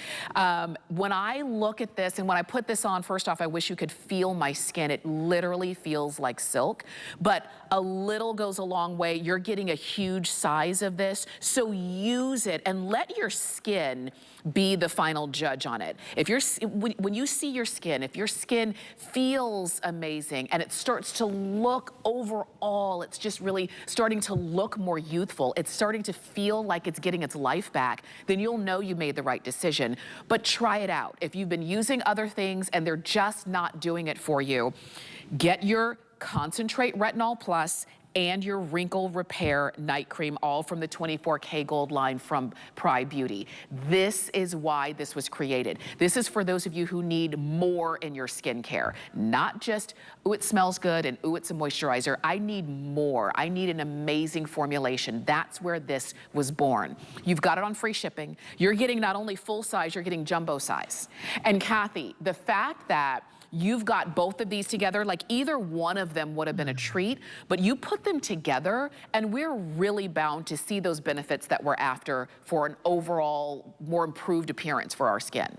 When I look at this and when I put this on, first off, I wish you could feel my skin. It literally feels like silk, but a little goes a long way. You're getting a huge size of this, so use it and let your skin be the final judge on it. If when you see your skin, if your skin feels amazing and it starts to look overall, it's just really starting to look more youthful, it's starting to feel like it's getting its life back, then you'll know you made the right decision. But try it out. If you've been using other things and they're just not doing it for you, get your Concentrate Retinol Plus and your Wrinkle Repair Night Cream, all from the 24K Gold line from PRAI Beauty. This is why this was created. This is for those of you who need more in your skincare. Not just, ooh, it smells good and ooh, it's a moisturizer. I need more. I need an amazing formulation. That's where this was born. You've got it on free shipping. You're getting not only full size, you're getting jumbo size. And Kathy, the fact that you've got both of these together, like either one of them would have been a treat, but you put them together and we're really bound to see those benefits that we're after for an overall more improved appearance for our skin.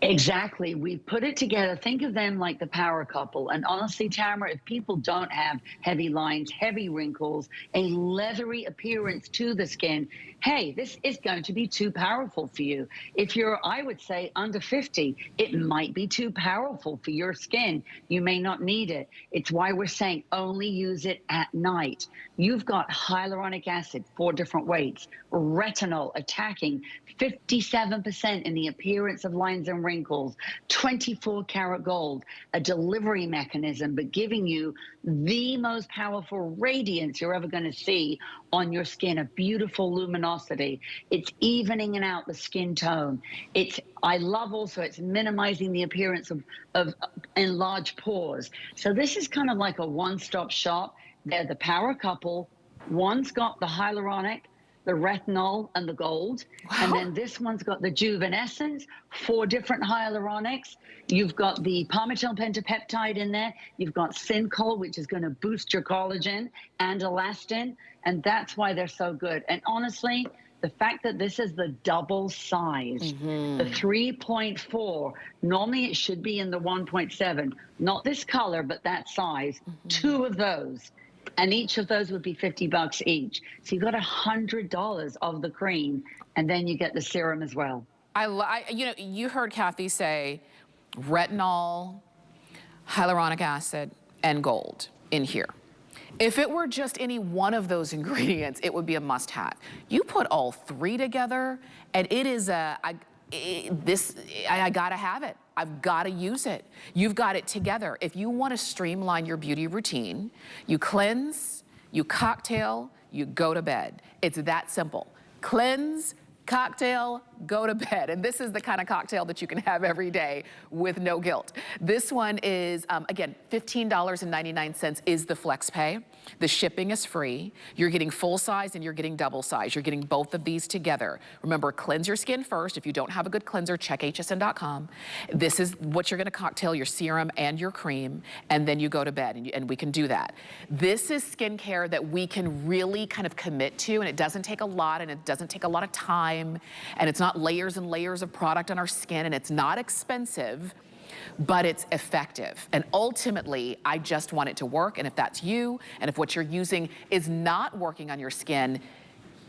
Exactly. We put it together. Think of them like the power couple. And honestly, Tamara, if people don't have heavy lines, heavy wrinkles, a leathery appearance to the skin, hey, this is going to be too powerful for you. If you're, I would say, under 50, it might be too powerful for your skin. You may not need it. It's why we're saying only use it at night. You've got hyaluronic acid, 4 different weights, retinol attacking 57% in the appearance of lines and wrinkles, 24 karat gold, a delivery mechanism, but giving you the most powerful radiance you're ever going to see on your skin, a beautiful luminosity. It's evening out the skin tone. I love also it's minimizing the appearance of enlarged pores. So this is kind of like a one-stop shop. They're the power couple. One's got the hyaluronic, the retinol, and the gold. Wow. And then this one's got the juvenescence, 4 different hyaluronics. You've got the palmitoyl pentapeptide in there. You've got Syncol, which is going to boost your collagen, and elastin. And that's why they're so good. And honestly, the fact that this is the double size, the 3.4, normally it should be in the 1.7, not this color, but that size, 2 of those. And each of those would be $50 each. So you got $100 of the cream, and then you get the serum as well. You know, you heard Kathy say retinol, hyaluronic acid, and gold in here. If it were just any one of those ingredients, it would be a must-have. You put all 3 together, and it is I gotta have it. I've gotta use it. You've got it together. If you wanna streamline your beauty routine, you cleanse, you cocktail, you go to bed. It's that simple. Cleanse, cocktail, go to bed. And this is the kind of cocktail that you can have every day with no guilt. This one is, again, $15.99 is the flex pay. The shipping is free. You're getting full size and you're getting double size. You're getting both of these together. Remember, cleanse your skin first. If you don't have a good cleanser, check hsn.com. This is what you're gonna cocktail, your serum and your cream, and then you go to bed, and we can do that. This is skincare that we can really kind of commit to, and it doesn't take a lot, and it doesn't take a lot of time, and it's not layers and layers of product on our skin, and it's not expensive, but it's effective. And ultimately, I just want it to work. And if that's you, and if what you're using is not working on your skin,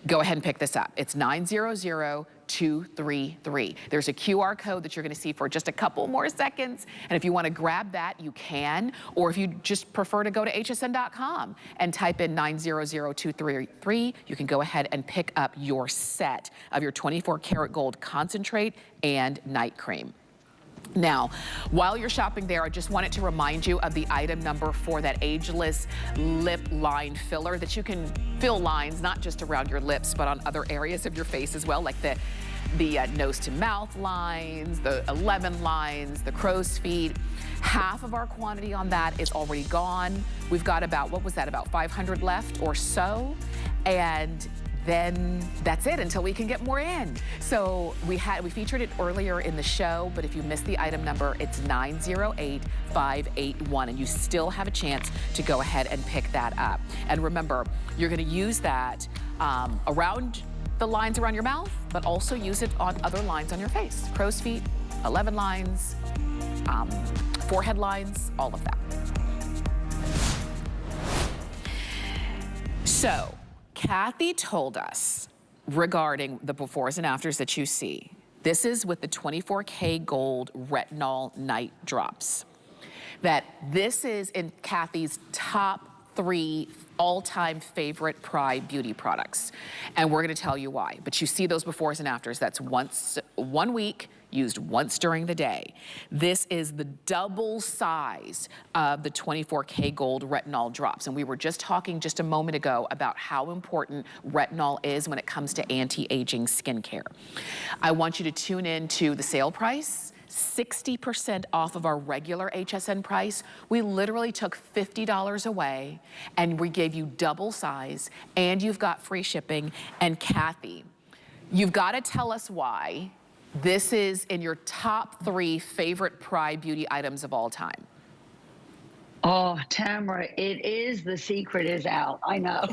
go ahead and pick this up. It's 900233. There's a QR code that you're gonna see for just a couple more seconds. And if you wanna grab that, you can. Or if you just prefer to go to hsn.com and type in 900233, you can go ahead and pick up your set of your 24 karat gold concentrate and night cream. Now, while you're shopping there, I just wanted to remind you of the item number for that ageless lip line filler that you can fill lines, not just around your lips, but on other areas of your face as well, like the nose to mouth lines, the lemon lines, the crow's feet. Half of our quantity on that is already gone. We've got about, what was that, about 500 left or so. And then that's it until we can get more in. So we featured it earlier in the show, but if you missed the item number, it's 908581, and you still have a chance to go ahead and pick that up. And remember, you're gonna use that around the lines around your mouth, but also use it on other lines on your face. Crow's feet, 11 lines, forehead lines, all of that. So, Kathy told us regarding the befores and afters that you see. This is with the 24K Gold Retinol Night Drops. That this is in Kathy's top 3 all-time favorite PRAI beauty products. And we're gonna tell you why. But you see those befores and afters. That's one week, used once during the day. This is the double size of the 24K Gold Retinol Drops. And we were just talking just a moment ago about how important retinol is when it comes to anti-aging skincare. I want you to tune in to the sale price. 60% off of our regular HSN price. We literally took $50 away and we gave you double size, and you've got free shipping. And Kathy, you've got to tell us why this is in your top 3 favorite PRAI beauty items of all time. Oh, Tamara, it is, the secret is out. I know.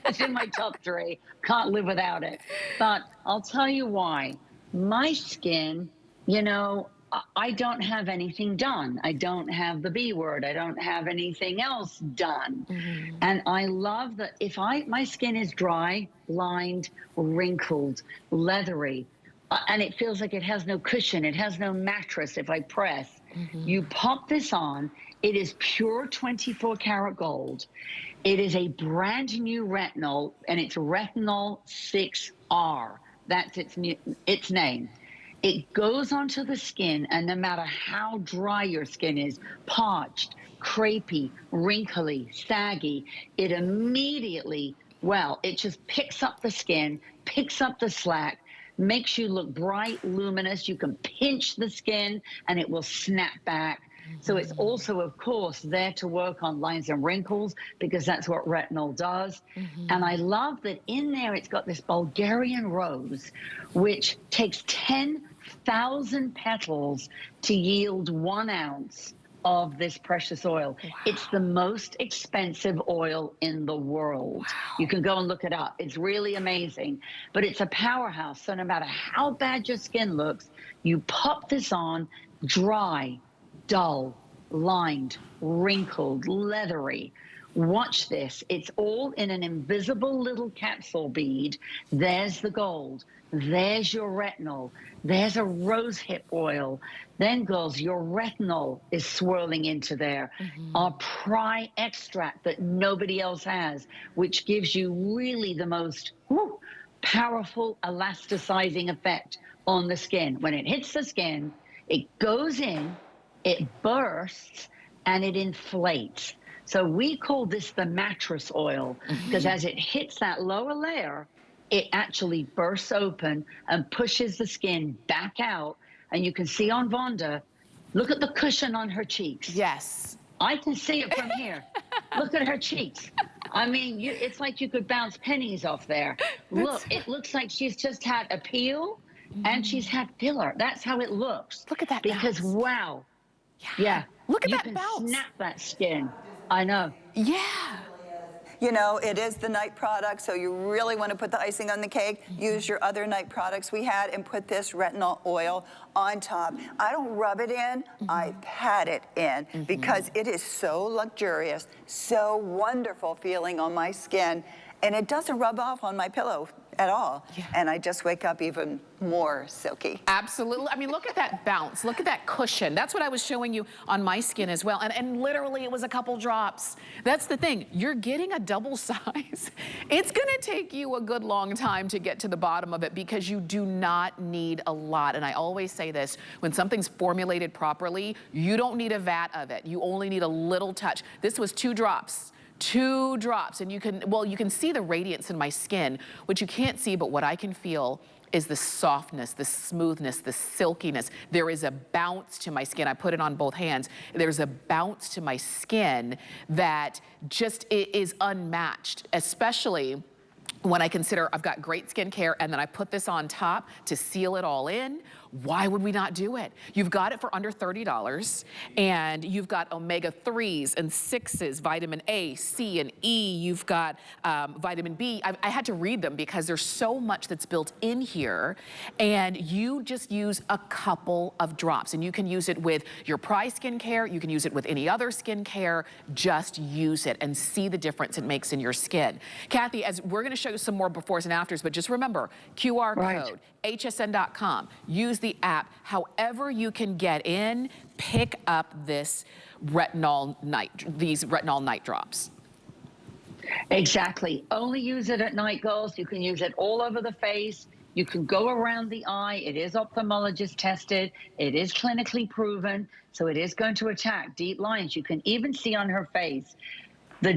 It's in my top 3. Can't live without it. But I'll tell you why. My skin, you know, I don't have anything done. I don't have the B word. I don't have anything else done. Mm-hmm. And I love that my skin is dry, lined, wrinkled, leathery, and it feels like it has no cushion. It has no mattress if I press. Mm-hmm. You pop this on. It is pure 24 karat gold. It is a brand new retinol, and it's Retinol 6R. That's its name. It goes onto the skin, and no matter how dry your skin is, parched, crepey, wrinkly, saggy, it immediately, it just picks up the skin, picks up the slack, makes you look bright, luminous. You can pinch the skin, and it will snap back. So it's also, of course, there to work on lines and wrinkles, because that's what retinol does. Mm-hmm. And I love that in there it's got this Bulgarian rose, which takes 10,000 petals to yield 1 ounce of this precious oil. Wow. It's the most expensive oil in the world. Wow. You can go and look it up. It's really amazing. But it's a powerhouse. So no matter how bad your skin looks, you pop this on, dry, dull, lined, wrinkled, leathery. Watch this. It's all in an invisible little capsule bead. There's the gold. There's your retinol. There's a rosehip oil. Then, girls, your retinol is swirling into there. Mm-hmm. Our PRAI extract that nobody else has, which gives you really the most powerful elasticizing effect on the skin. When it hits the skin, it goes in, it bursts, and it inflates. So we call this the mattress oil, because as it hits that lower layer, it actually bursts open and pushes the skin back out. And you can see on Vonda, look at the cushion on her cheeks. Yes. I can see it from here. Look at her cheeks. I mean, it's like you could bounce pennies off there. Look, it looks like she's just had a peel and she's had filler. That's how it looks. Look at that Because, bounce. Wow. Yeah. Look at that bounce. bounce. You can snap that skin. I know. Yeah. You know, it is the night product, so you really want to put the icing on the cake. Use your other night products we had and put this retinol oil on top. I don't rub it in, I pat it in, because it is so luxurious, so wonderful feeling on my skin, and it doesn't rub off on my pillow at all. Yeah. And I just wake up even more silky. Absolutely. I mean, look at that bounce. Look at that cushion. That's what I was showing you on my skin as well. And literally it was a couple drops. That's the thing. You're getting a double size. It's going to take you a good long time to get to the bottom of it, because you do not need a lot. And I always say this, when something's formulated properly, you don't need a vat of it. You only need a little touch. This was 2 drops. 2 drops, and you can see the radiance in my skin, which you can't see, but what I can feel is the softness, the smoothness, the silkiness. There is a bounce to my skin. I put it on both hands. There's a bounce to my skin that just is unmatched, especially when I consider I've got great skincare and then I put this on top to seal it all in, why would we not do it? You've got it for under $30 and you've got omega-3s and 6s, vitamin A, C, and E. You've got vitamin B. I had to read them because there's so much that's built in here, and you just use a couple of drops, and you can use it with your PRAI skincare, you can use it with any other skincare. Just use it and see the difference it makes in your skin. Kathy, as we're gonna show you some more befores and afters, but just remember, QR code, hsn.com, use the app. However you can get in, pick up this these retinol night drops. Exactly. Only use it at night, girls. You can use it all over the face. You can go around the eye. It is ophthalmologist tested. It is clinically proven. So it is going to attack deep lines. You can even see on her face the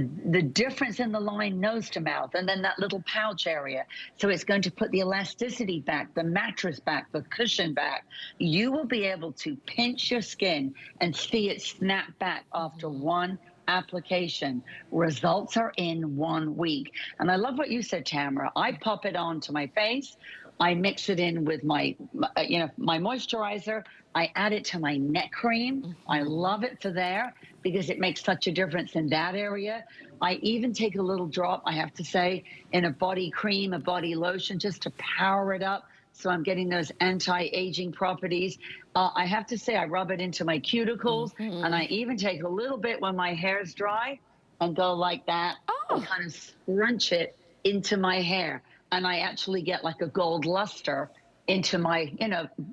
difference in the line nose to mouth, and then that little pouch area. So it's going to put the elasticity back, the mattress back, the cushion back. You will be able to pinch your skin and see it snap back after one application. Results are in 1 week. And I love what you said, Tamara. I pop it onto my face. I mix it in with my moisturizer. I add it to my neck cream. I love it for there because it makes such a difference in that area. I even take a little drop, I have to say, in a body cream, a body lotion, just to power it up. So I'm getting those anti-aging properties. I have to say, I rub it into my cuticles, and I even take a little bit when my hair's dry and go like that and kind of scrunch it into my hair. And I actually get like a gold luster into my,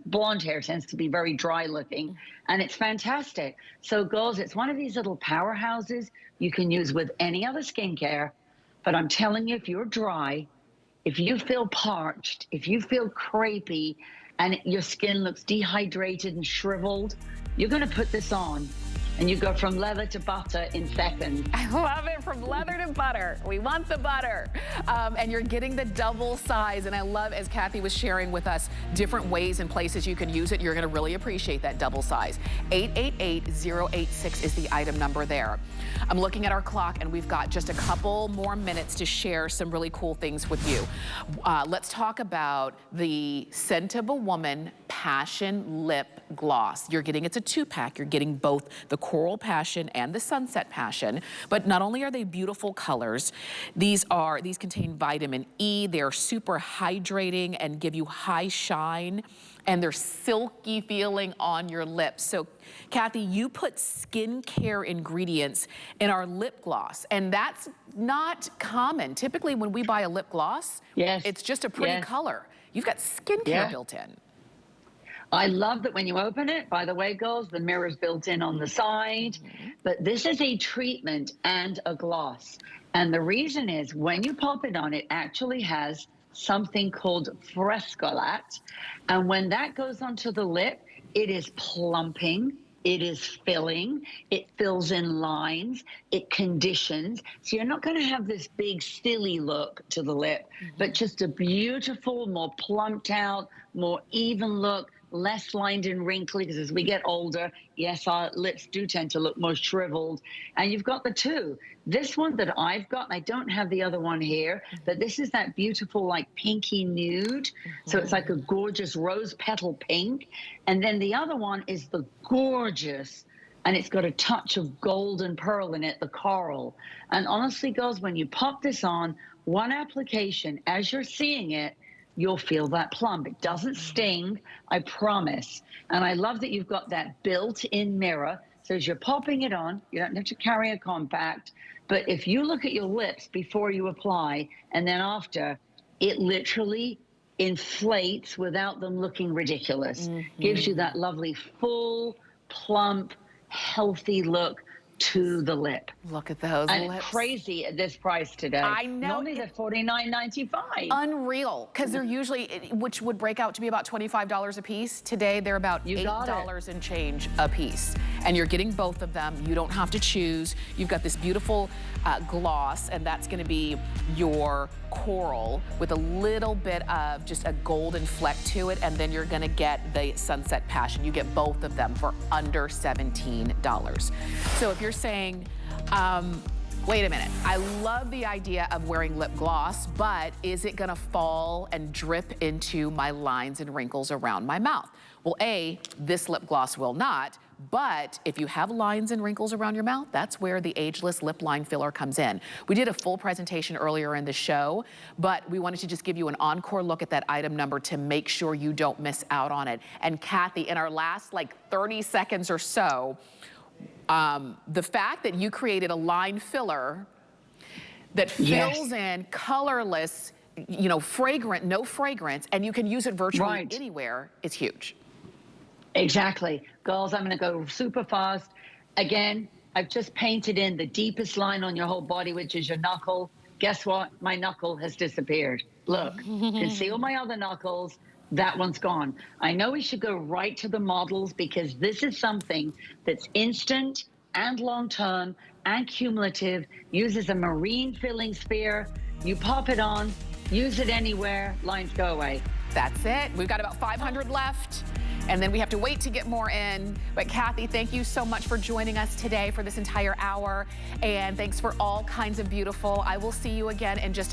blonde hair tends to be very dry looking, and it's fantastic. So girls, it's one of these little powerhouses you can use with any other skincare, but I'm telling you, if you're dry, if you feel parched, if you feel crepey, and your skin looks dehydrated and shriveled, you're gonna put this on, and you go from leather to butter in seconds. I love it, from leather to butter. We want the butter. And you're getting the double size. And I love, as Kathy was sharing with us, different ways and places you can use it. You're gonna really appreciate that double size. 888-086 is the item number there. I'm looking at our clock and we've got just a couple more minutes to share some really cool things with you. Let's talk about the Scent of a Woman Passion Lip Gloss. You're getting, it's a 2-pack. You're getting both the Coral Passion and the Sunset Passion, but not only are they beautiful colors, these contain vitamin E. They're super hydrating and give you high shine, and they're silky feeling on your lips. So Kathy, you put skincare ingredients in our lip gloss, and that's not common. Typically when we buy a lip gloss, it's just a pretty color. You've got skincare built in. I love that when you open it, by the way, girls, the mirror's built in on the side, but this is a treatment and a gloss. And the reason is when you pop it on, it actually has something called Frescolat. And when that goes onto the lip, it is plumping, it is filling, it fills in lines, it conditions. So you're not gonna have this big silly look to the lip, but just a beautiful, more plumped out, more even look, less lined and wrinkly, because as we get older, yes, our lips do tend to look more shriveled. And you've got the two. This one that I've got, and I don't have the other one here, but this is that beautiful like pinky nude. So it's like a gorgeous rose petal pink. And then the other one is the gorgeous, and it's got a touch of gold and pearl in it, the coral. And honestly, girls, when you pop this on, one application, as you're seeing it, you'll feel that plump. It doesn't sting, I promise. And I love that you've got that built-in mirror. So as you're popping it on, you don't have to carry a compact. But if you look at your lips before you apply and then after, it literally inflates without them looking ridiculous. Gives you that lovely, full, plump, healthy look to the lip. Look at those and lips. Crazy at this price today. I know. Normally they're $49.95. Unreal, because they're usually, which would break out to be about $25 a piece. Today, they're about $8 and change a piece. And you're getting both of them. You don't have to choose. You've got this beautiful gloss, and that's gonna be your coral with a little bit of just a golden fleck to it, and then you're gonna get the Sunset Passion. You get both of them for under $17. So if you're saying, Wait a minute. I love the idea of wearing lip gloss, but is it gonna fall and drip into my lines and wrinkles around my mouth? Well, A, this lip gloss will not, but if you have lines and wrinkles around your mouth, that's where the ageless lip line filler comes in. We did a full presentation earlier in the show, but we wanted to just give you an encore look at that item number to make sure you don't miss out on it. And Kathy, in our last like 30 seconds or so, the fact that you created a line filler that fills in colorless, you know, fragrant, no fragrance, and you can use it virtually anywhere is huge. Exactly. Girls, I'm going to go super fast. Again, I've just painted in the deepest line on your whole body, which is your knuckle. Guess what? My knuckle has disappeared. Look, you can see all my other knuckles. That one's gone. I know we should go right to the models because this is something that's instant and long-term and cumulative, uses a marine filling sphere. You pop it on, use it anywhere, lines go away. That's it. We've got about 500 left. And then we have to wait to get more in. But Kathy, thank you so much for joining us today for this entire hour. And thanks for all kinds of beautiful. I will see you again in just a